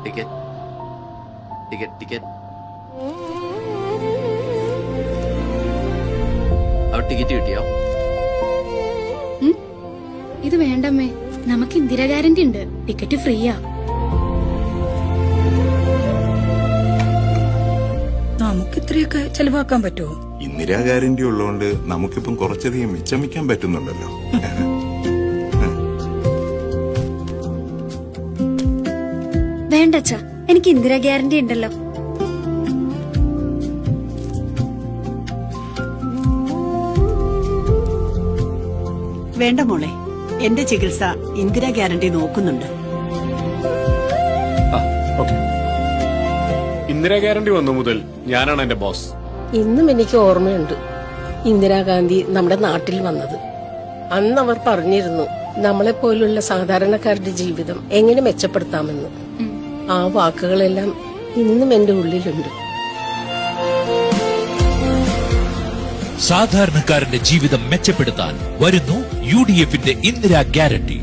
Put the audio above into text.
Ticket ticket ticket അവിടെ ticket കിട്ടിയോ? ഇത് വേണ്ടമ്മേ, നമുക്ക് ഇന്ദിര ഗ്യാരണ്ടി ഉണ്ട്, ടിക്കറ്റ് ഫ്രീയാ. നമുക്ക് ഇത്രയൊക്കെ ചെലവാക്കാൻ പറ്റുമോ? ഇന്ദിരാ ഗ്യാരണ്ടി ഉള്ളതുകൊണ്ട് നമുക്കിപ്പം കുറച്ചധികം മിച്ചം വയ്ക്കാൻ പറ്റുന്നുണ്ടല്ലോ. വേണ്ടച്ചാ, എനിക്ക് ഇന്ദിര ഗ്യാരണ്ടി ഉണ്ടല്ലോ. വേണ്ട മോളെ, എന്റെ ചികിത്സ ഇന്ദിരാ ഗ്യാരണ്ടി നോക്കുന്നുണ്ട്. ഇന്ദിരാ ഗ്യാരണ്ടി വന്നു മുതൽ ഞാനാണ് എന്റെ ബോസ്. ഇന്നും എനിക്ക് ഓർമ്മയുണ്ട് ഇന്ദിരാഗാന്ധി നമ്മുടെ നാട്ടിൽ വന്നത്. അന്ന് അവർ പറഞ്ഞിരുന്നു നമ്മളെപ്പോലുള്ള സാധാരണക്കാരുടെ ജീവിതം എങ്ങനെ മെച്ചപ്പെടുത്താമെന്ന്. ആ വാക്കുകളെല്ലാം ഇന്നും എന്റെ ഉള്ളിലുണ്ട്. സാധാരണക്കാരന്റെ ജീവിതം മെച്ചപ്പെടുത്താൻ വരുന്നു UDFന്റെ ഇന്ദിരാ ഗ്യാരണ്ടി.